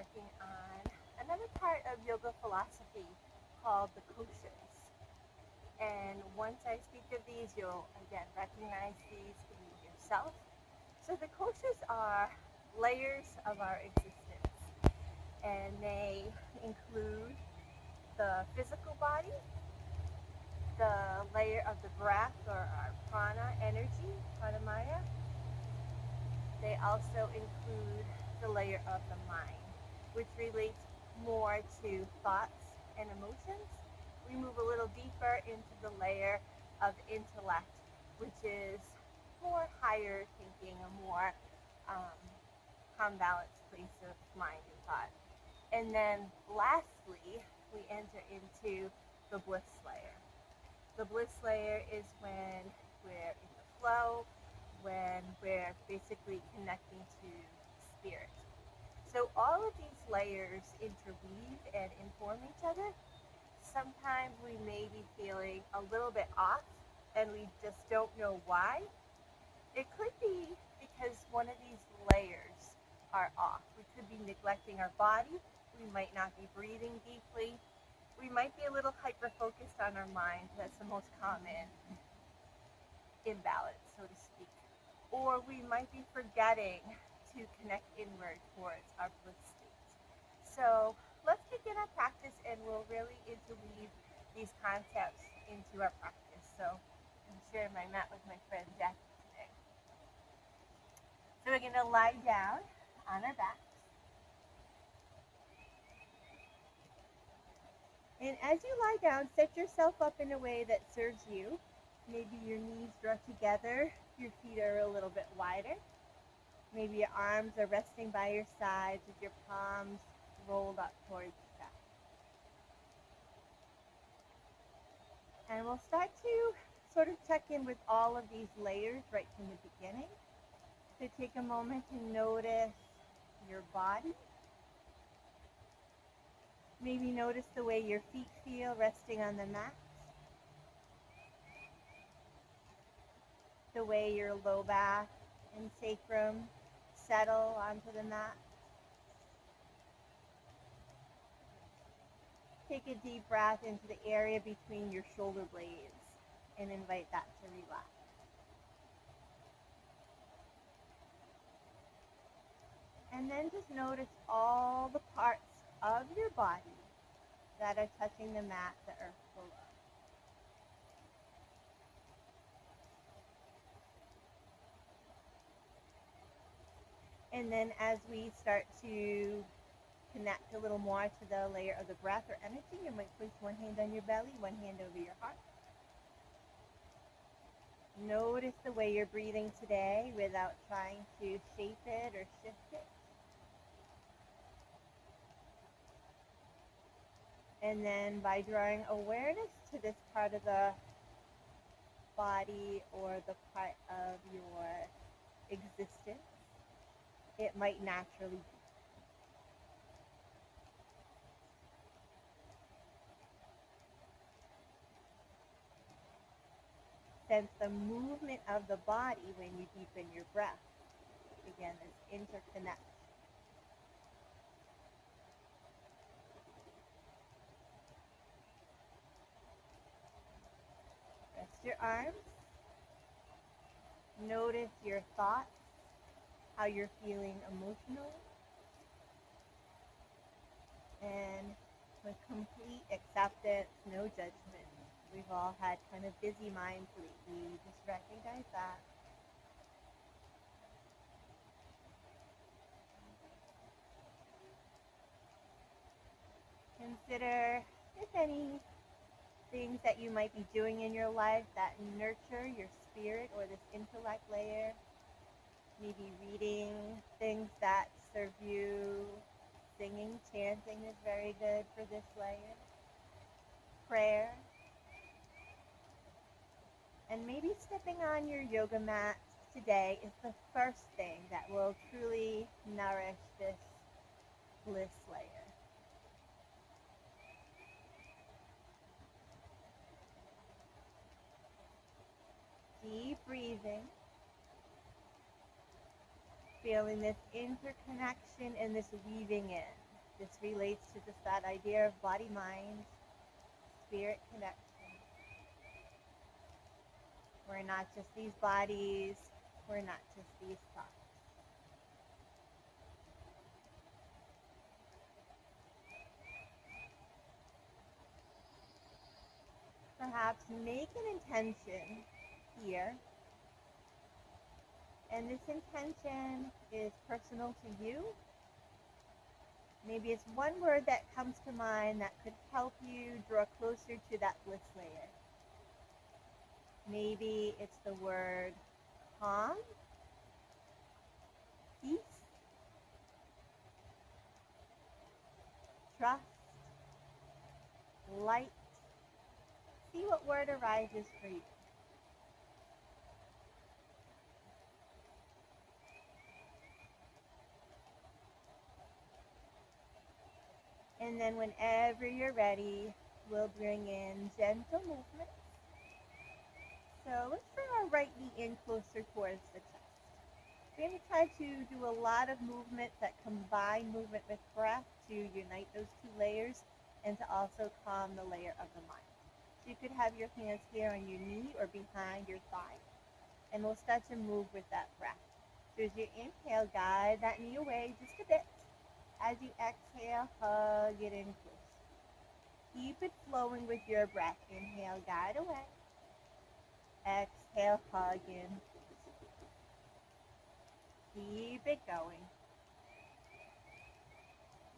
working on another part of yoga philosophy called the Koshas. And once I speak of these, you'll again recognize these in yourself. So the Koshas are layers of our existence, and they include the physical body, the layer of the breath or our prana energy, pranamaya. They also include the layer of the mind, which relates more to thoughts and emotions. We move a little deeper into the layer of intellect, which is more higher thinking, a more um, calm, balanced place of mind and thought. And then lastly, we enter into the bliss layer. The bliss layer is when we're in the flow, when we're basically connecting to spirit. So all of these layers interweave and inform each other. Sometimes we may be feeling a little bit off and we just don't know why. It could be because one of these layers are off. We could be neglecting our body. We might not be breathing deeply. We might be a little hyper-focused on our mind. That's the most common imbalance, so to speak. Or we might be forgetting to connect inward towards our bliss state. So let's begin our practice and we'll really interweave these concepts into our practice. So I'm sharing my mat with my friend Jackie today. So we're going to lie down on our backs. And as you lie down, set yourself up in a way that serves you. Maybe your knees draw together, your feet are a little bit wider. Maybe your arms are resting by your sides with your palms rolled up towards the sky. And we'll start to sort of check in with all of these layers right from the beginning. So take a moment to notice your body. Maybe notice the way your feet feel resting on the mat. The way your low back and sacrum settle onto the mat. Take a deep breath into the area between your shoulder blades and invite that to relax. And then just notice all the parts of your body that are touching the mat, the earth below. And then as we start to connect a little more to the layer of the breath or energy, you might place one hand on your belly, one hand over your heart. Notice the way you're breathing today without trying to shape it or shift it. And then by drawing awareness to this part of the body or the part of your existence, it might naturally be. Sense the movement of the body when you deepen your breath. Again, this interconnection. Rest your arms. Notice your thoughts, how you're feeling emotionally. And with complete acceptance, no judgment. We've all had kind of busy minds lately. Just recognize that. Consider, if any, things that you might be doing in your life that nurture your spirit or this intellect layer. Maybe reading things that serve you. Singing, chanting is very good for this layer. Prayer. And maybe stepping on your yoga mat today is the first thing that will truly nourish this bliss layer. Deep breathing. Feeling this interconnection and this weaving in. This relates to just that idea of body, mind, spirit connection. We're not just these bodies, we're not just these thoughts. Perhaps make an intention here, and this intention is personal to you. Maybe it's one word that comes to mind that could help you draw closer to that bliss layer. Maybe it's the word calm, peace, trust, light. See what word arises for you. And then whenever you're ready, we'll bring in gentle movements. So let's bring our right knee in closer towards the chest. We're going to try to do a lot of movements that combine movement with breath to unite those two layers and to also calm the layer of the mind. So you could have your hands here on your knee or behind your thigh, and we'll start to move with that breath. So as you inhale, guide that knee away just a bit. As you exhale, hug it in close. Keep it flowing with your breath. Inhale, guide away. Exhale, hug in. Keep it going.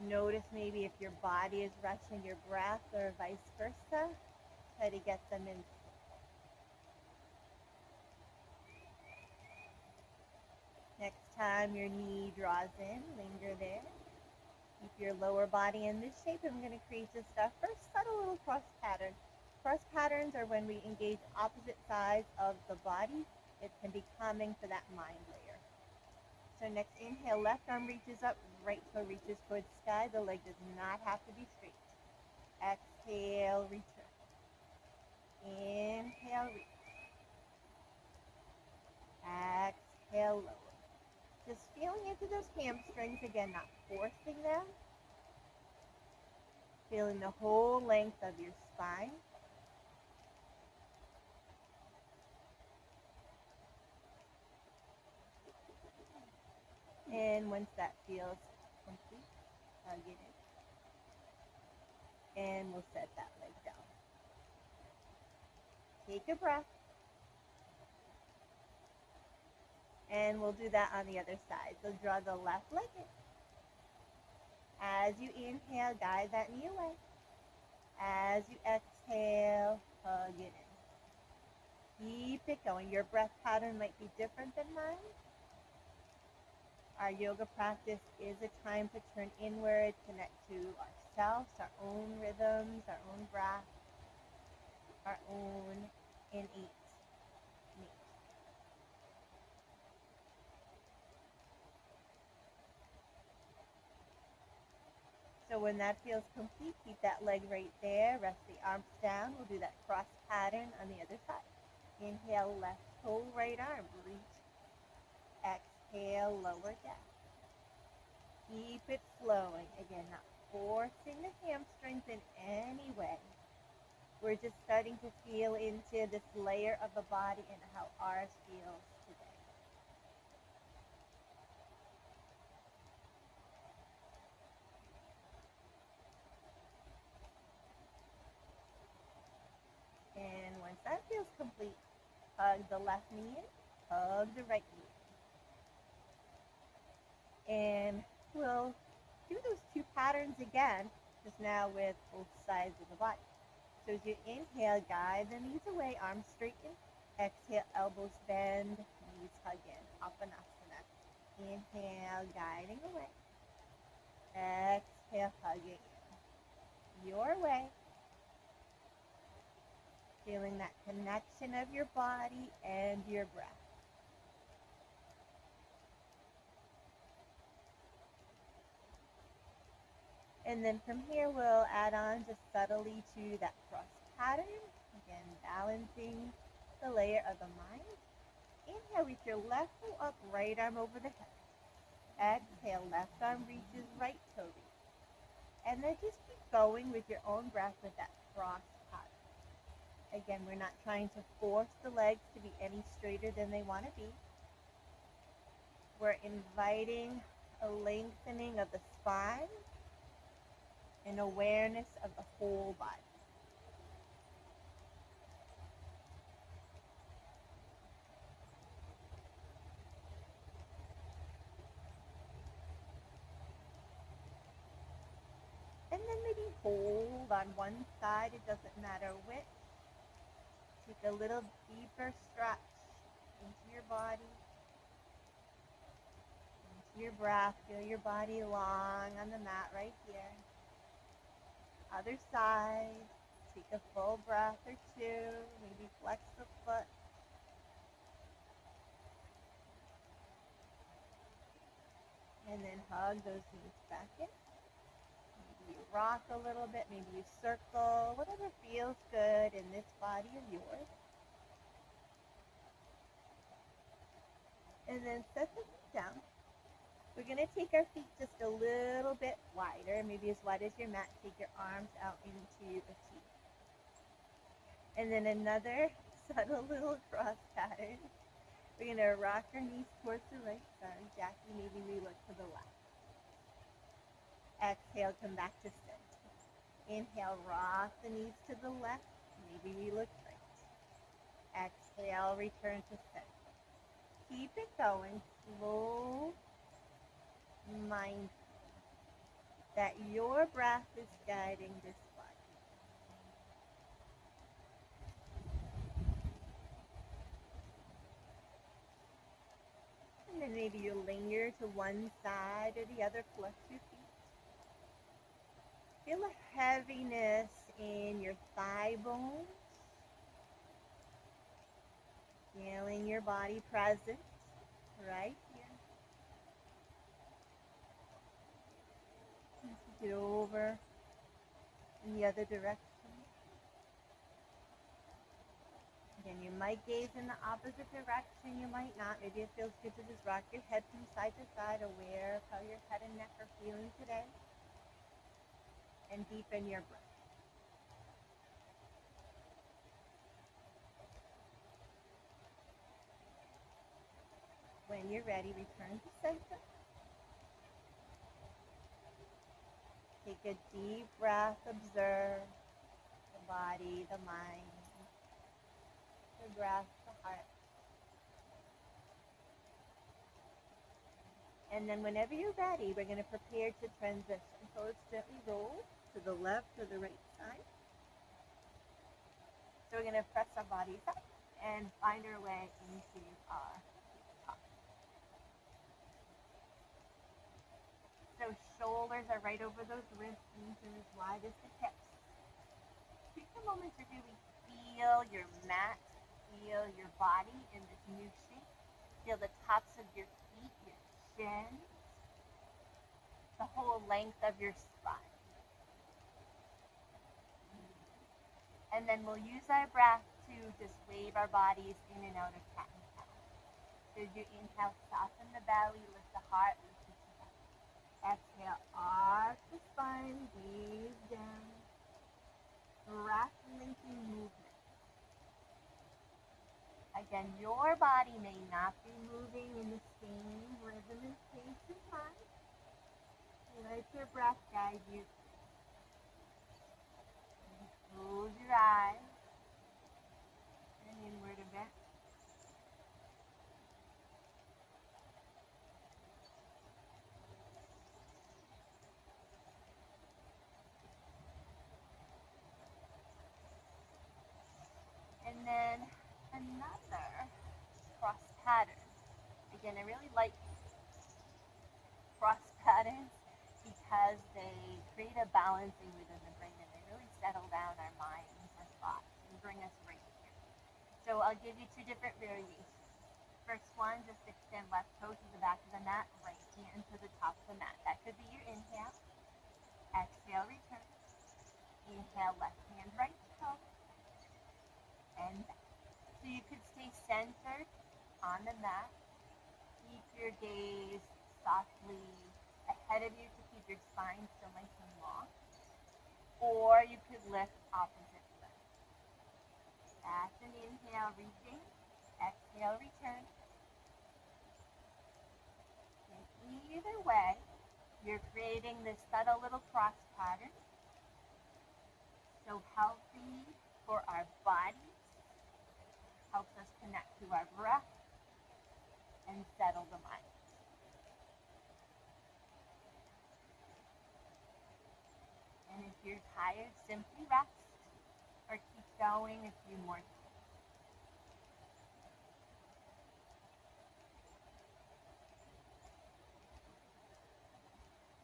Notice maybe if your body is rushing your breath or vice versa. Try to get them in. Next time your knee draws in, linger there. Keep your lower body in this shape. I'm going to create just our first subtle little cross pattern. Cross patterns are when we engage opposite sides of the body. It can be calming for that mind layer. So next inhale, left arm reaches up, right toe reaches towards the sky. The leg does not have to be straight. Exhale, return. Inhale, reach. Exhale, lower. Just feeling into those hamstrings, again, not forcing them. Feeling the whole length of your spine. And once that feels complete, hug it in. And we'll set that leg down. Take a breath. And we'll do that on the other side. So draw the left leg in. As you inhale, guide that knee away. As you exhale, hug it in. Keep it going. Your breath pattern might be different than mine. Our yoga practice is a time to turn inward, connect to ourselves, our own rhythms, our own breath, our own innate need. So when that feels complete, keep that leg right there. Rest the arms down. We'll do that cross pattern on the other side. Inhale, left toe, right arm. Reach. Exhale, lower down. Keep it flowing. Again, not forcing the hamstrings in any way. We're just starting to feel into this layer of the body and how ours feels today. And once that feels complete, hug the left knee in, hug the right knee in. And we'll do those two patterns again, just now with both sides of the body. So as you inhale, guide the knees away, arms straighten. Exhale, elbows bend, knees hug in, Apanasana. Inhale, guiding away. Exhale, hugging in. Your way. Feeling that connection of your body and your breath. And then from here, we'll add on just subtly to that cross pattern. Again, balancing the layer of the mind. Inhale, reach your left toe up, right arm over the head. Exhale, left arm reaches, right toe reaches. And then just keep going with your own breath with that cross pattern. Again, we're not trying to force the legs to be any straighter than they want to be. We're inviting a lengthening of the spine and awareness of the whole body. And then maybe hold on one side, it doesn't matter which. Take a little deeper stretch into your body, into your breath. Feel your body long on the mat right here. Other side, take a full breath or two, maybe flex the foot. And then hug those knees back in. Maybe you rock a little bit, maybe you circle, whatever feels good in this body of yours. And then set the feet down. We're going to take our feet just a little bit wider, maybe as wide as your mat. Take your arms out into a T. And then another subtle little cross pattern. We're going to rock our knees towards the right. Sorry, Jackie, maybe we look to the left. Exhale, come back to center. Inhale, rock the knees to the left. Maybe we look right. Exhale, return to center. Keep it going, slow, mindful that your breath is guiding this body. And then maybe you linger to one side or the other, flex your feet. Feel a heaviness in your thigh bones. Feeling your body present right here. Take it over in the other direction. Again, you might gaze in the opposite direction, you might not. Maybe it feels good to just rock your head from side to side, aware of how your head and neck are feeling today. And deepen your breath. When you're ready, return to center. Take a deep breath, observe the body, the mind, the breath, the heart. And then whenever you're ready, we're going to prepare to transition. So let's gently roll to the left or the right side. So we're going to press our bodies up and find our way into our top. So shoulders are right over those wrists, knees are as wide as the hips. Take a moment to really feel your mat, feel your body in this new shape. Feel the tops of your feet, your chin, the whole length of your spine. And then we'll use our breath to just wave our bodies in and out of cat and cow. So as you inhale, soften the belly, lift the heart, lift the chest. Exhale, arch the spine, gaze down. Breath linking movement. Again, your body may not be moving in the same rhythm and pace and time. Let your breath guide you. Close your eyes and inward a bit. And then another cross pattern. Again, I really like cross patterns because they create a balancing within the brain and they really settle down our minds, our thoughts, and bring us right here. So I'll give you two different variations. First one, just extend left toe to the back of the mat, right hand to the top of the mat. That could be your inhale. Exhale, return. Inhale, left hand, right toe. And back. So you could stay centered on the mat. Keep your gaze softly ahead of you to keep your spine still nice and long. you could lift opposite leg. That's an inhale, reaching. Exhale, return. And either way, you're creating this subtle little cross pattern. So healthy for our bodies, helps us connect to our breath and settle the mind. And if you're tired, simply rest or keep going a few more times.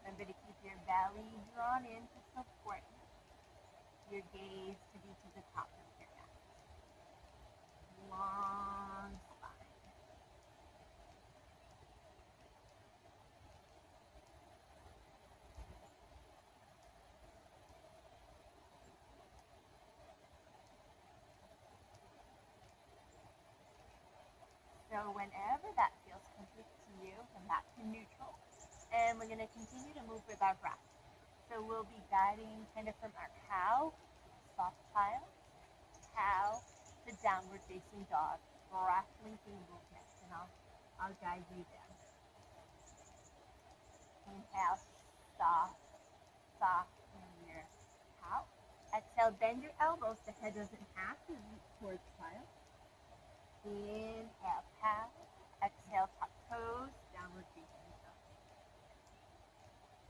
Remember to keep your belly drawn in to support your gaze to be to the top of your neck. Long spine. So whenever that feels complete to you, come back to neutral. And we're going to continue to move with our breath. So we'll be guiding kind of from our cow, soft child, cow, to downward facing dog. Breath linking movements, and I'll guide you there. Inhale, soft in your cow. Exhale, bend your elbows. The head doesn't have to reach towards child. Inhale, cow. Exhale, top toes, downward facing dog.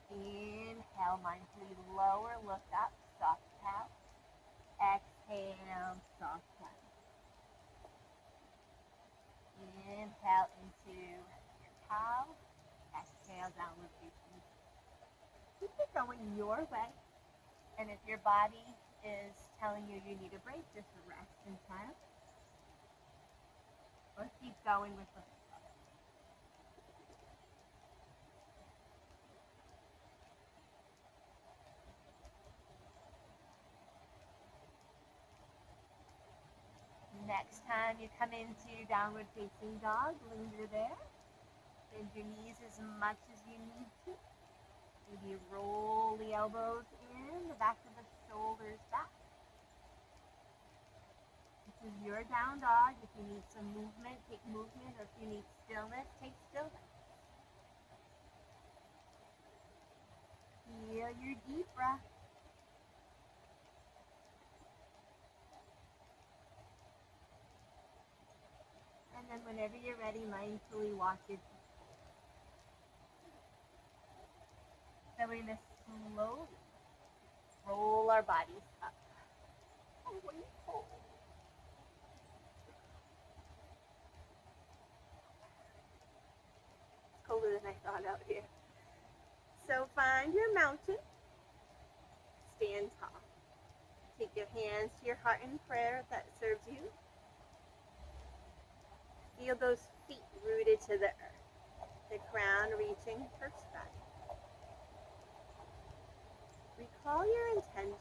Inhale, mindfully lower, look up, soft cow. Exhale, soft cow. Inhale into your cow. Exhale, downward facing dog. Keep it going your way. And if your body is telling you you need a break, just rest in child. Or keep going with the flow. Next time you come into downward facing dog, linger there. Bend your knees as much as you need to. Maybe roll the elbows in, the back of the shoulders back. This is your down dog. If you need some movement, take movement. Or if you need stillness, take stillness. Feel your deep breath. And then whenever you're ready, mindfully walk your feet. So we're going to slowly roll our bodies up. It's colder than I thought out here. So find your mountain. Stand tall. Take your hands to your heart in prayer if that serves you. Feel those feet rooted to the earth. The crown reaching for sky. Recall your intention.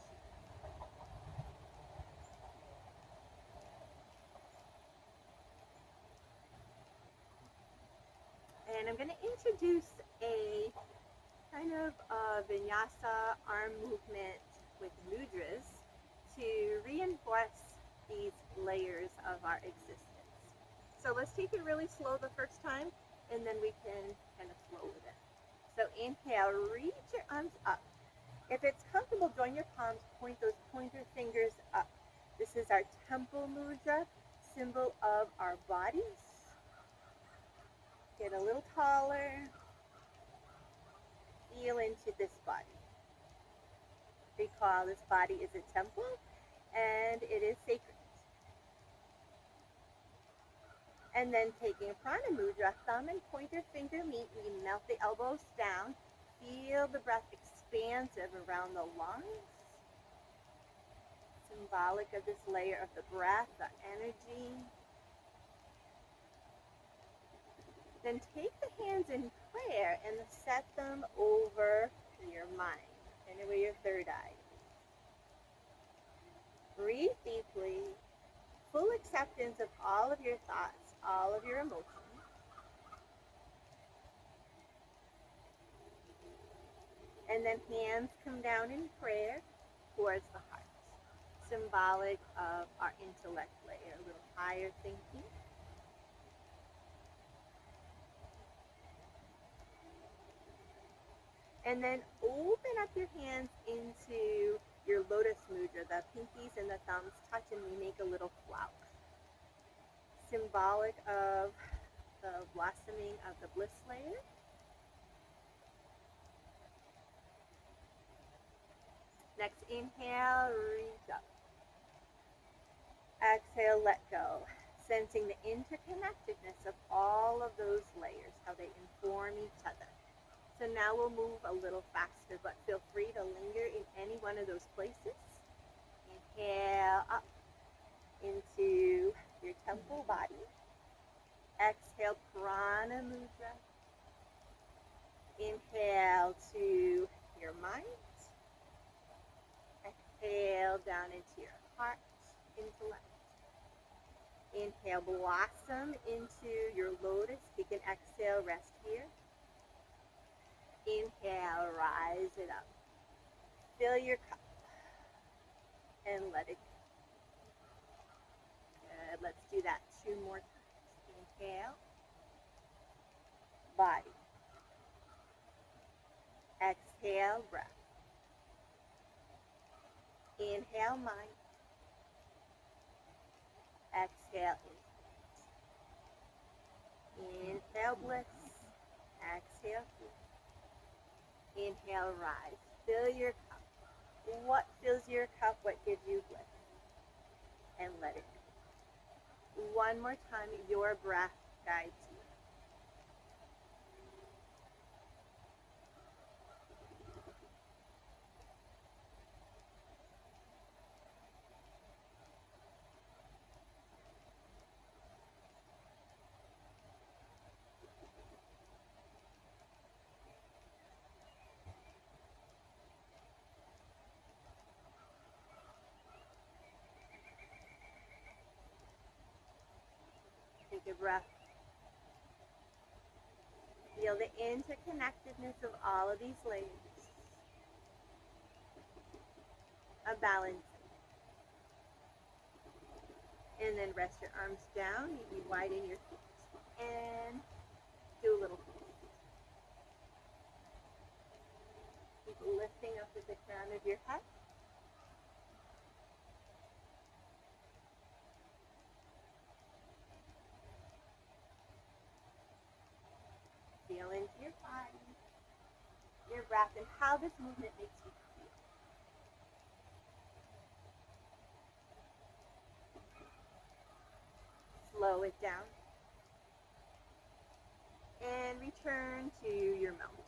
And I'm going to introduce a kind of a vinyasa arm movement with mudras to reinforce these layers of our existence. So let's take it really slow the first time, and then we can kind of flow with it. So inhale, reach your arms up. If it's comfortable, join your palms, point those pointer fingers up. This is our temple mudra, symbol of our bodies. Get a little taller. Feel into this body. Recall this body is a temple and it is sacred. And then taking prana mudra, thumb and pointer finger meet. We melt the elbows down. Feel the breath expansive around the lungs. Symbolic of this layer of the breath, the energy. Then take the hands in prayer and set them over your mind, and over your third eye. Breathe deeply, full acceptance of all of your thoughts, all of your emotions. And then hands come down in prayer. towards the heart, symbolic of our intellect layer, a little higher thinking. And then open up your hands into your lotus mudra. The pinkies and the thumbs touch and we make a little flower. Symbolic of the blossoming of the bliss layer. Next, inhale, reach up. Exhale, let go. Sensing the interconnectedness of all of those layers, how they inform each other. So now we'll move a little faster, but feel free to linger in any one of those places. Inhale up into your temple body. Exhale, prana mudra. Inhale to your mind. Exhale down into your heart, intellect. Inhale, blossom into your lotus. You can exhale, rest here. Inhale, rise it up. Fill your cup and let it go. Good. Let's do that 2 more times. Inhale, body. Exhale, breath. Inhale, mind. Exhale, intellect. Inhale, bliss. Exhale, peace. Inhale, rise. Fill your cup. What fills your cup? What gives you bliss? And let it go. One more time, your breath guides you. Take a breath. Feel the interconnectedness of all of these layers. A balance. And then rest your arms down. You widen your feet. And do a little twist. Keep lifting up at the crown of your head. Feel into your body, your breath, and how this movement makes you feel. Slow it down. And return to your mountain.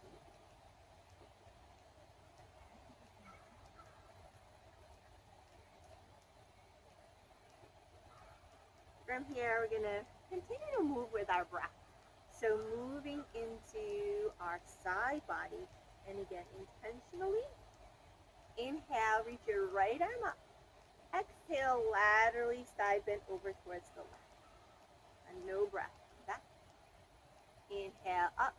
From here, we're going to continue to move with our breath. So moving into our side body, and again, intentionally, inhale, reach your right arm up. Exhale, laterally side bend over towards the left. And no breath. Back. Inhale, up.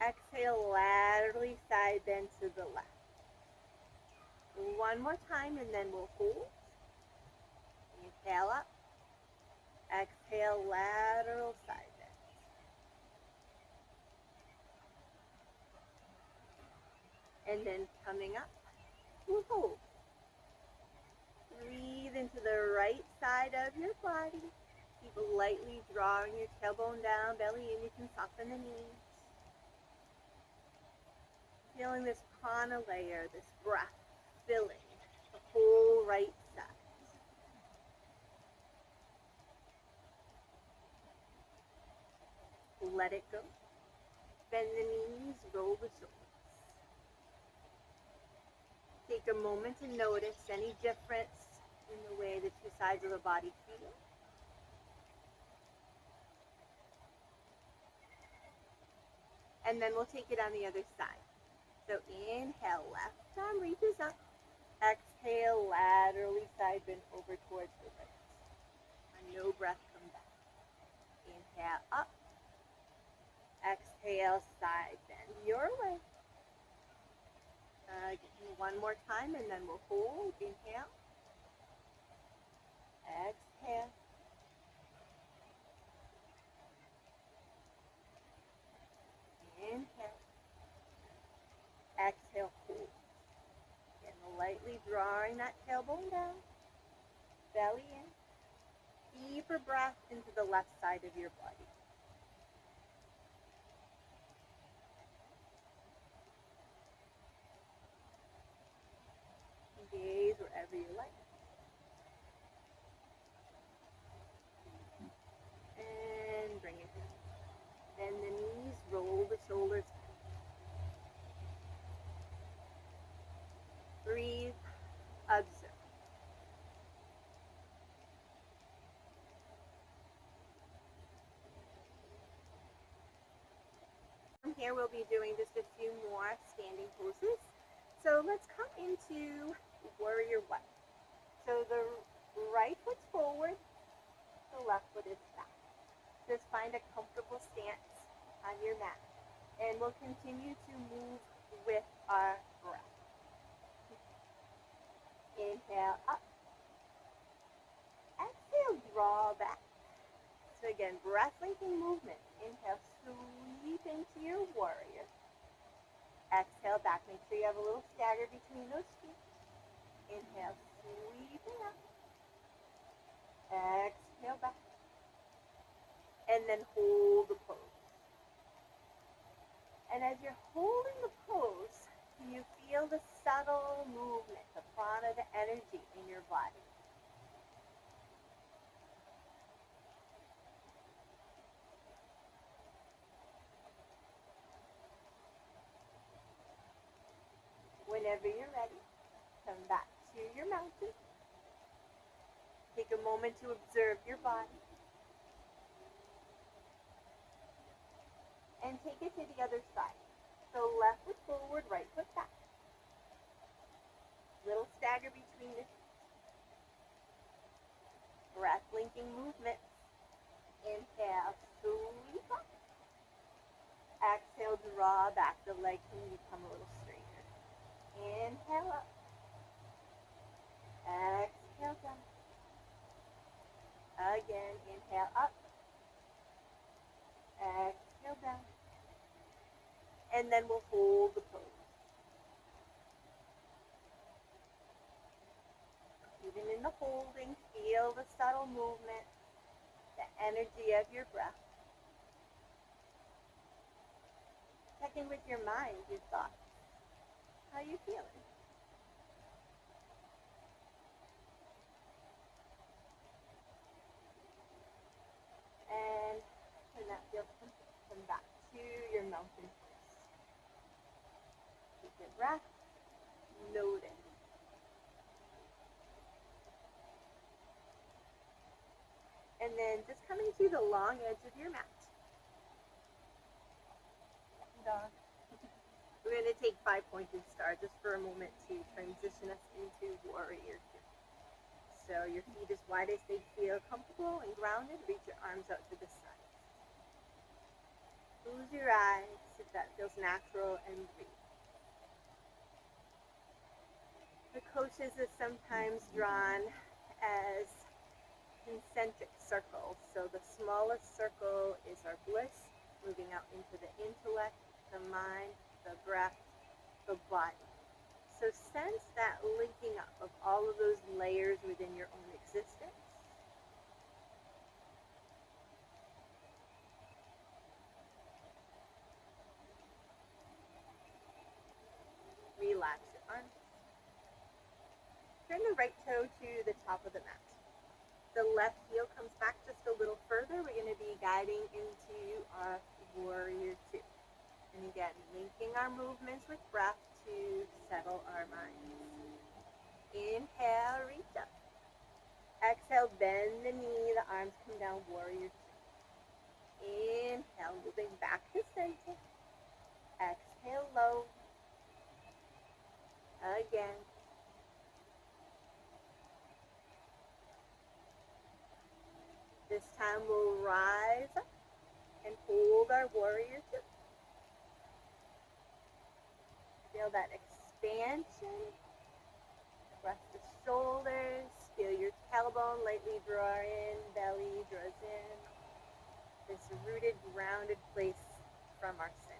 Exhale, laterally side bend to the left. One more time, and then we'll hold. Inhale, up. Exhale, lateral side bend. And then coming up, we'll hold. Breathe into the right side of your body. Keep lightly drawing your tailbone down, belly in. You can soften the knees. Feeling this prana layer, this breath filling the whole right side. Let it go. Bend the knees, roll the shoulders. Take a moment to notice any difference in the way the two sides of the body feel. And then we'll take it on the other side. So inhale, left arm reaches up. Exhale, laterally side bend over towards the right. And no breath, come back. Inhale, up. Exhale, side bend your way. One more time, and then we'll hold. Inhale. Exhale. Inhale. Exhale, hold. And lightly drawing that tailbone down. Belly in. Deeper breath into the left side of your body. Gaze wherever you like. And bring it down. Bend the knees, roll the shoulders. Breathe, observe. From here we'll be doing just a few more standing poses. So let's come into warrior one. So the right foot's forward, the left foot is back. Just find a comfortable stance on your mat. And we'll continue to move with our breath. Inhale up. Exhale, draw back. So again, breath linking movement. Inhale, sweep into your warrior. Exhale back. Make sure you have a little stagger between those feet. Inhale, sweeping up. Exhale back. And then hold the pose. And as you're holding the pose, you feel the subtle movement, the prana, the energy in your body. Whenever you're ready, come back to your mountain. Take a moment to observe your body. And take it to the other side. So left foot forward, right foot back. Little stagger between the feet. Breath linking movement. Inhale, sweep up. Exhale, draw back. The leg can become a little straighter. Inhale up. Exhale down. Again, inhale up. Exhale down. And then we'll hold the pose. Even in the holding, feel the subtle movement, the energy of your breath. Check in with your mind, your thoughts. How are you feeling? And when that feels complete, come back to your mountain pose. Take your breath, notice. And then just coming to the long edge of your mat. And, we're going to take 5 pointed star just for a moment to transition us into warrior two. So your feet as wide as they feel comfortable and grounded. Reach your arms out to the side. Close your eyes if that feels natural and breathe. The Koshas is sometimes drawn as concentric circles. So the smallest circle is our bliss, moving out into the intellect, the mind, the breath, the body. So sense that linking up of all of those layers within your own existence. Relax your arms. Turn the right toe to the top of the mat. The left heel comes back just a little further. We're going to be guiding into our warrior two. And again, linking our movements with breath to settle our minds. Inhale, reach up. Exhale, bend the knee, the arms come down, warrior two. Inhale, moving back to center. Exhale, low. Again. This time we'll rise up and hold our warrior two. Feel that expansion. Press the shoulders. Feel your tailbone lightly draw in. Belly draws in. This rooted, grounded place from our center.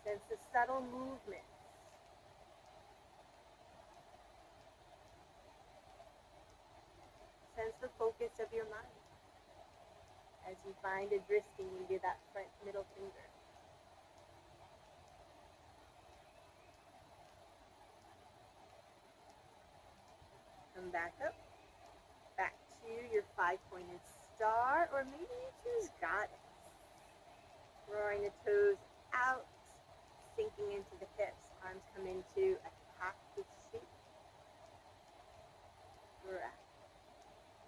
Sense the subtle movements. Sense the focus of your mind as you find a drifting into that front middle finger. Come back up, back to your 5-pointed star, or maybe you choose goddess. Drawing the toes out, sinking into the hips. Arms come into a cactus shape. Breath.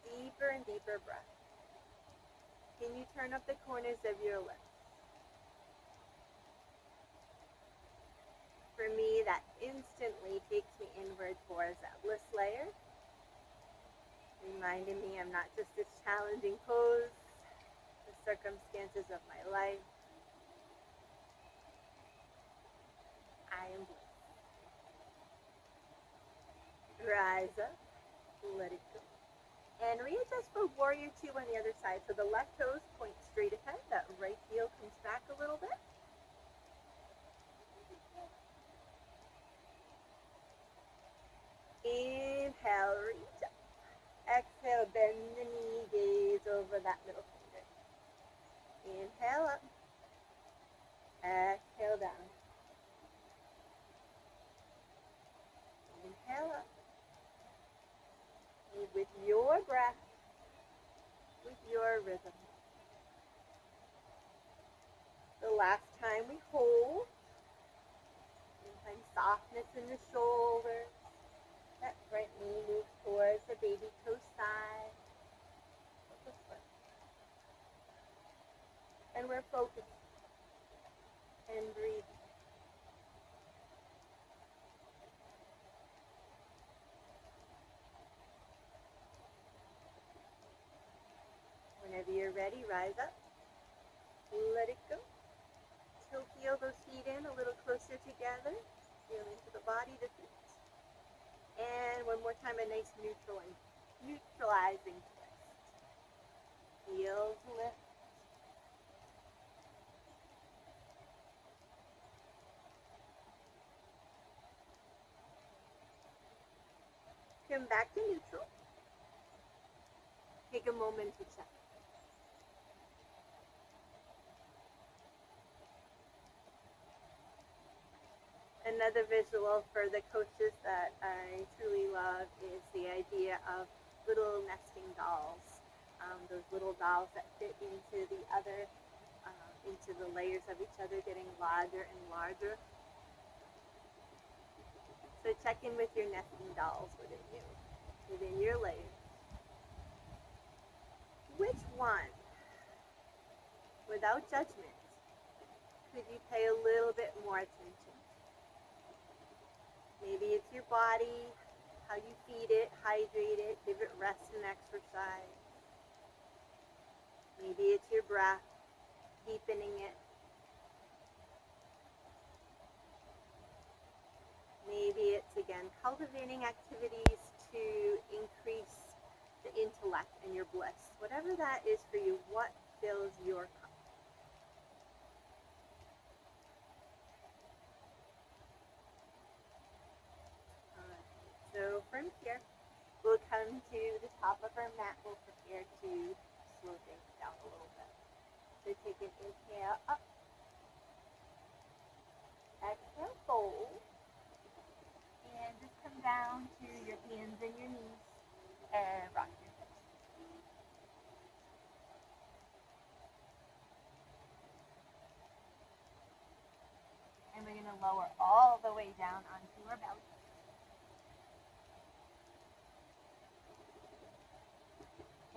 Deeper and deeper breath. Can you turn up the corners of your lips? For me, that instantly takes me inward towards that bliss layer, reminding me I'm not just this challenging pose, the circumstances of my life. I am bliss. Rise up, let it go. And readjust for warrior 2 on the other side. So the left toes point straight ahead, that right heel comes back a little bit. Inhale, reach up. Exhale, bend the knee, gaze over that middle finger. Inhale up. Exhale down. Inhale up. Move with your breath, with your rhythm. The last time we hold, you find softness in the shoulders. That front knee moves towards the baby toe side of the foot. And we're focused and breathing. Whenever you're ready, rise up. Let it go. Tilt those feet in a little closer together. Feel into the body, the feet. And one more time, a nice neutralizing twist. Heels lift. Come back to neutral. Take a moment to check. Another visual for the Koshas that I truly love is the idea of little nesting dolls. Those little dolls that fit into the other, into the layers of each other, getting larger and larger. So check in with your nesting dolls within you, within your layers. Which one, without judgment, could you pay a little bit more attention? Maybe it's your body, how you feed it, hydrate it, give it rest and exercise. Maybe it's your breath, deepening it. Maybe it's, again, cultivating activities to increase the intellect and your bliss. Whatever that is for you, what fills your cup? So from here, we'll come to the top of our mat. We'll prepare to slow things down a little bit. So take an inhale up. Exhale, fold. And just come down to your hands and your knees and rock your hips. And we're going to lower all the way down onto our belly.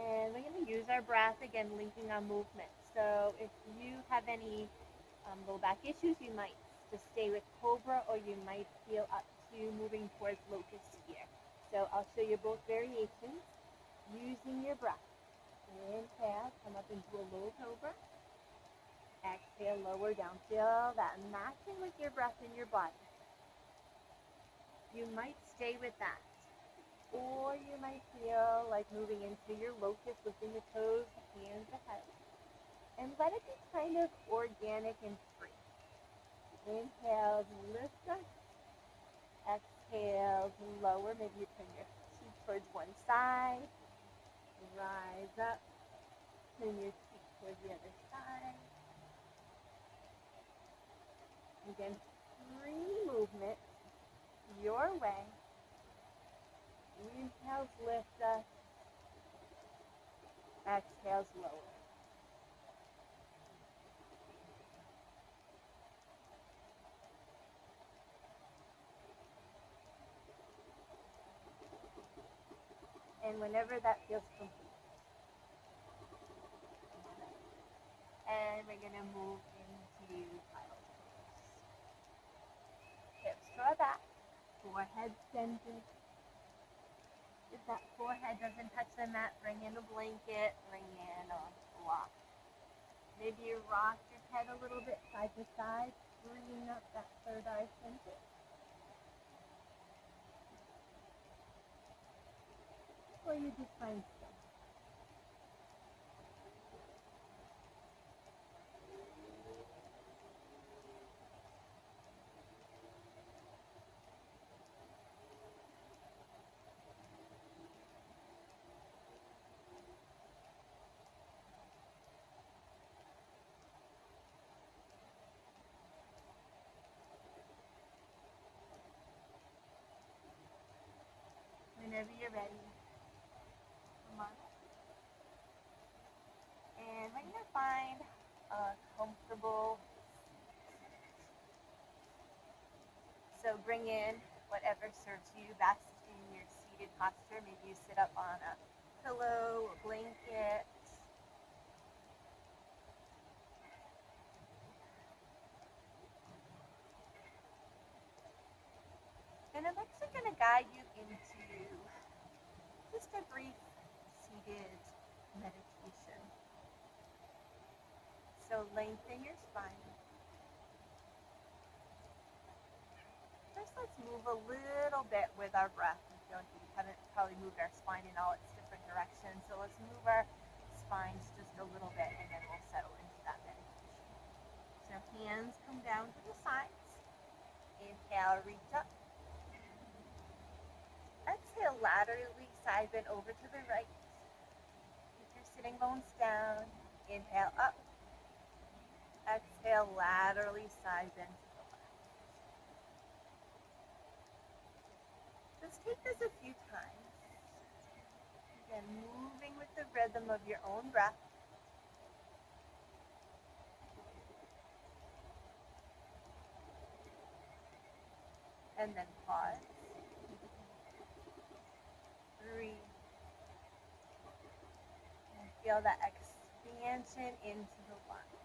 And we're going to use our breath, again, linking our movement. So if you have any low back issues, you might just stay with Cobra, or you might feel up to moving towards Locust here. So I'll show you both variations using your breath. Inhale, come up into a low Cobra. Exhale, lower down. Feel that matching with your breath in your body. You might stay with that. Or you might feel like moving into your locust, lifting your toes, hands ahead. And let it be kind of organic and free. Inhale, lift up. Exhale, lower. Maybe you turn your cheek towards one side. Rise up. Turn your cheek towards the other side. Again, free movement your way. Inhales, lift us. Exhales, lower. And whenever that feels complete. And we're going to move into child's pose. Hips to our back, forehead centered. If that forehead doesn't touch the mat, bring in a blanket, bring in a block. Maybe you rock your head a little bit side to side, bringing up that third eye center. Or you just find still. Whenever you're ready, come on. And we're going to find a comfortable seat. So bring in whatever serves you best in your seated posture. Maybe you sit up on a pillow or blanket. And I'm actually going to guide you into just a brief seated meditation. So lengthen your spine. First, let's move a little bit with our breath. I feel like we haven't probably moved our spine in all its different directions. So let's move our spines just a little bit, and then we'll settle into that meditation. So hands come down to the sides. Inhale, reach up. Exhale, laterally side bend over to the right. Keep your sitting bones down. Inhale, up. Exhale, laterally side bend to the left. Just take this a few times. Again, moving with the rhythm of your own breath. And then pause. Breathe. And feel that expansion into the lungs.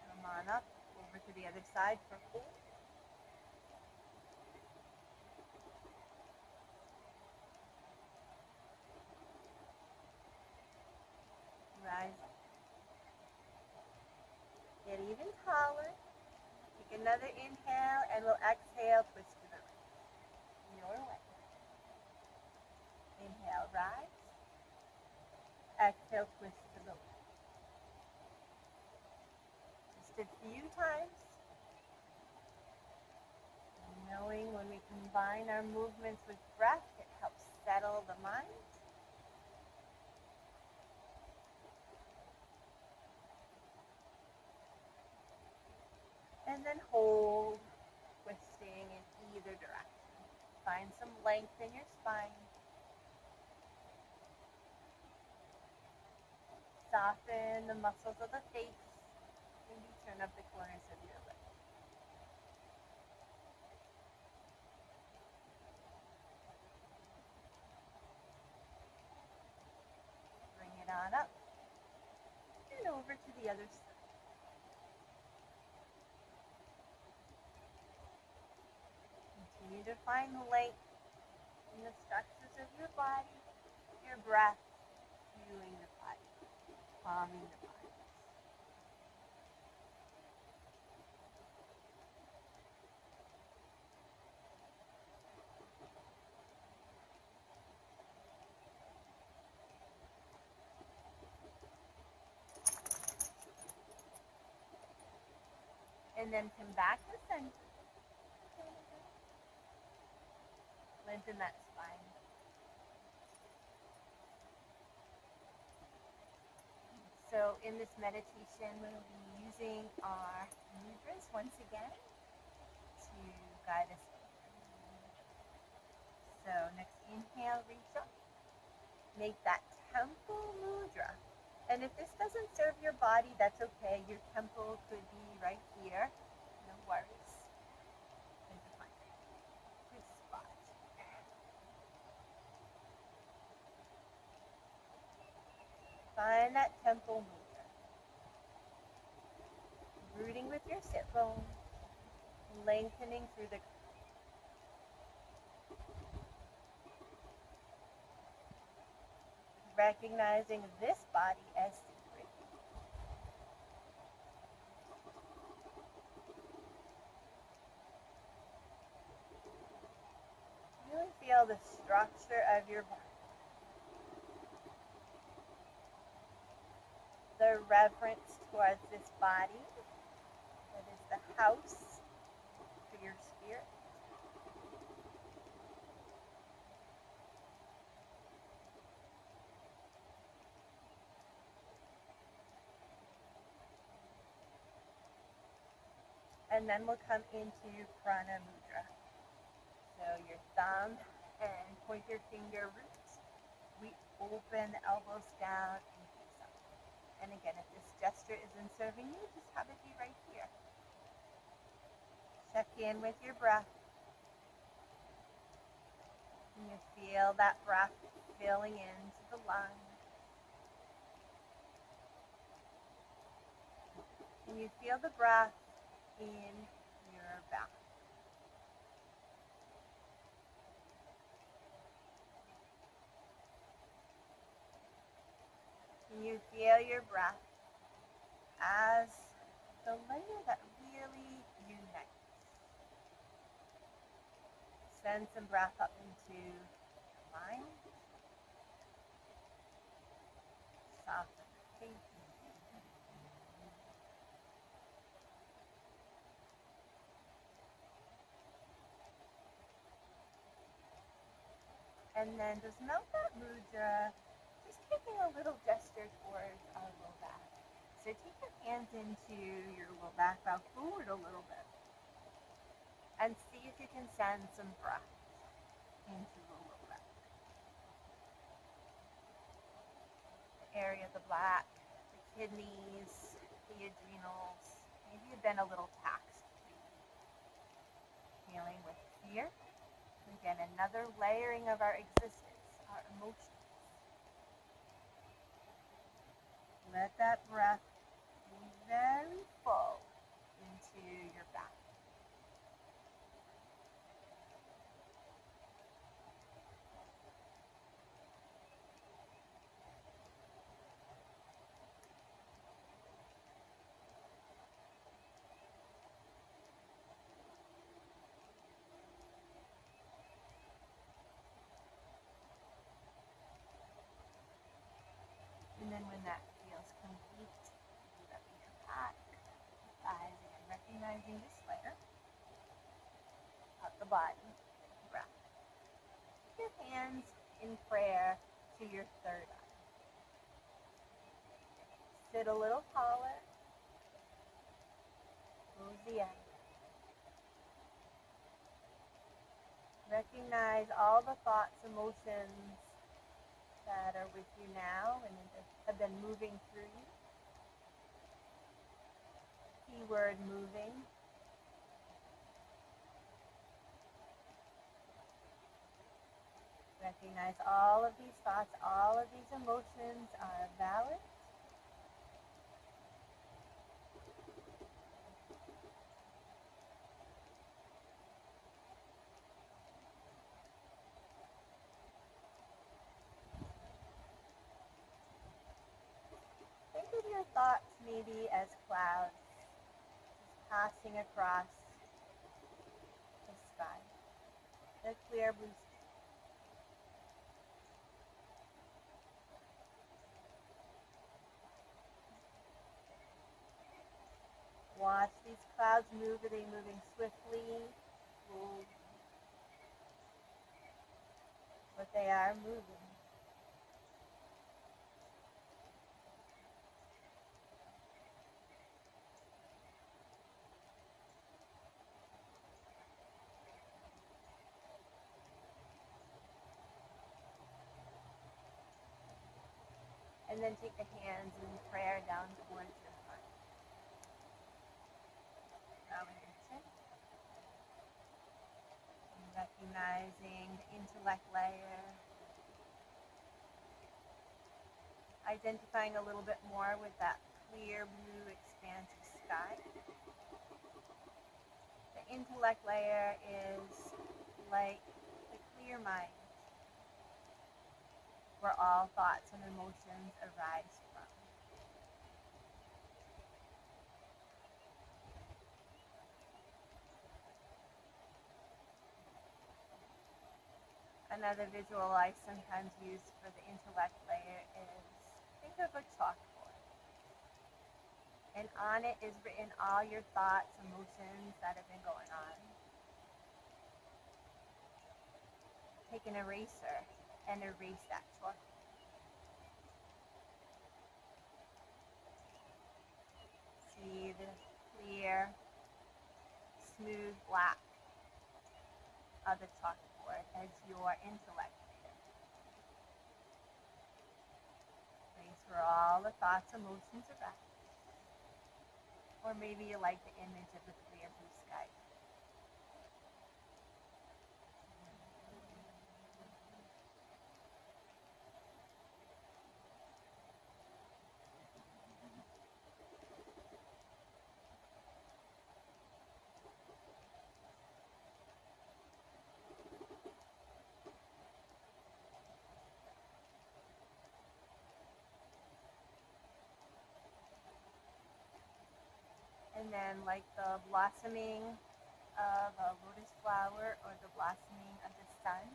Come on up, over to the other side for 4. Rise up. Get even taller. Take another inhale, and we'll exhale, twist to the right. Your way. Inhale, rise. Exhale, twist to the left. Just a few times. Knowing when we combine our movements with breath, it helps settle the mind. And then hold, twisting in either direction. Find some length in your spine. Soften the muscles of the face. Maybe turn up the corners of your lips. Bring it on up and over to the other side. Continue to find length in the structures of your body, your breath, fueling the body, calming the body. And then come back to center. Lengthen that spine. So in this meditation, we'll be using our mudras once again to guide us. So next inhale, reach up. Make that temple mudra. And if this doesn't serve your body, that's okay. Your temple could be right here. No worries. Good spot. Find that temple mudra. Rooting with your sit bone, lengthening through the recognizing this body as sacred. Really feel the structure of your body. The reverence towards this body that is the house for your spirit. And then we'll come into Prana Mudra. So your thumb and pointer finger roots. We open the elbows down and face up. And again, if this gesture isn't serving you, just have it be right here. Check in with your breath. And you feel that breath filling into the lungs. And you feel the breath in your back. And you feel your breath as the layer that really unites. Send some breath up into your mind. Soften the face. And then just melt that mudra, just taking a little gesture towards our low back. So take your hands into your low back, bow forward a little bit. And see if you can send some breath into the low back. The area of the back, the kidneys, the adrenals. Maybe you've been a little taxed. Feeling with fear. Again, another layering of our existence, our emotions. Let that breath be very full into your back. And then when that feels complete, put up in your back, eyes again, recognizing this layer, up the body, breath. Put your hands in prayer to your third eye. Sit a little taller, close the eyes. Recognize all the thoughts, emotions that are with you now and have been moving through you. Keyword moving. Recognize all of these thoughts, all of these emotions are valid. your thoughts maybe as clouds just passing across the sky, the clear blue sky. Watch these clouds move. Are they moving swiftly, slowly? But they are moving. And then take the hands in prayer down towards your heart. Bowing your chin. And recognizing the intellect layer. Identifying a little bit more with that clear blue expansive sky. The intellect layer is like the clear mind, where all thoughts and emotions arise from. Another visual I sometimes use for the intellect layer is, think of a chalkboard. And on it is written all your thoughts, emotions that have been going on. Take an eraser and erase that chalkboard. See the clear, smooth black of the chalkboard as your intellect layer. Place where all the thoughts, emotions arise. Or maybe you like the image of the clear blue sky. And then like the blossoming of a lotus flower or the blossoming of the sun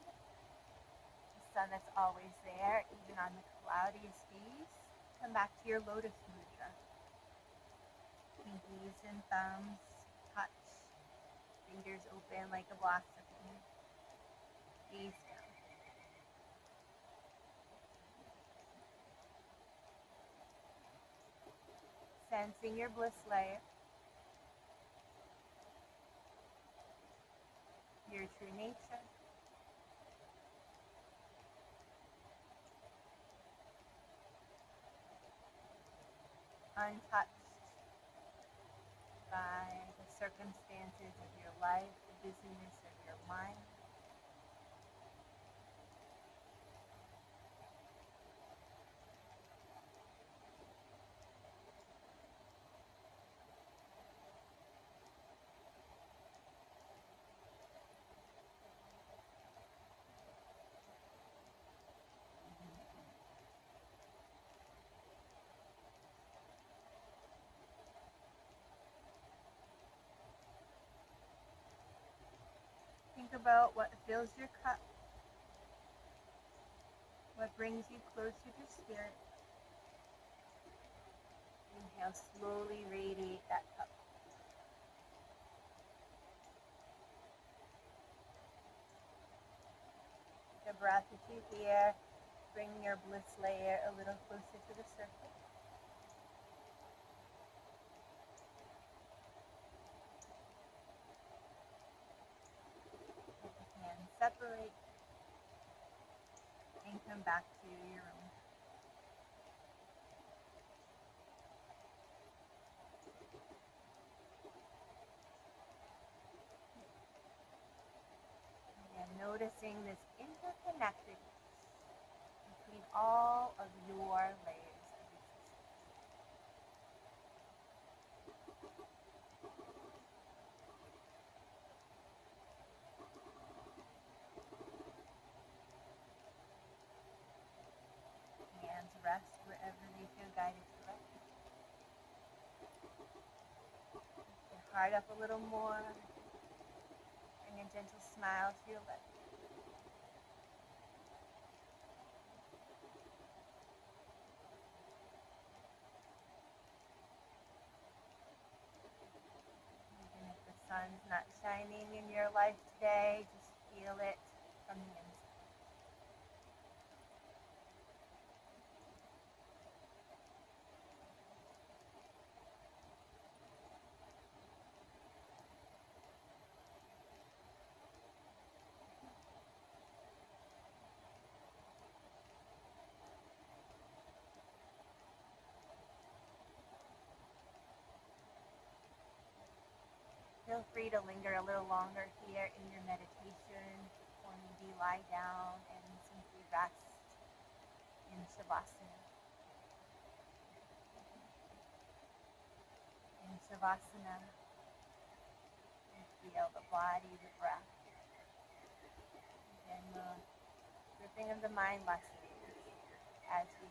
that's always there, even on the cloudiest days, come back to your lotus mudra. Pinkies and thumbs touch, fingers open like a blossom. Gaze down. Sensing your bliss layer, your true nature. Untouched by the circumstances of your life, the busyness of your mind. Think about what fills your cup, what brings you closer to spirit. Inhale, slowly radiate that cup. The breath that you hear, bring your bliss layer a little closer to the surface. Let the hands separate and come back to your room. Again, noticing this interconnectedness between all of your layers of existence. Hands rest wherever they feel guided to rest. heart up a little more. Bring a gentle smile to your lips. Even if the sun's not shining in your life today, just feel it from the inside. Feel free to linger a little longer here in your meditation, or maybe lie down and simply rest in Shavasana. In Shavasana, you feel the body, the breath, and the gripping of the mind lessens as we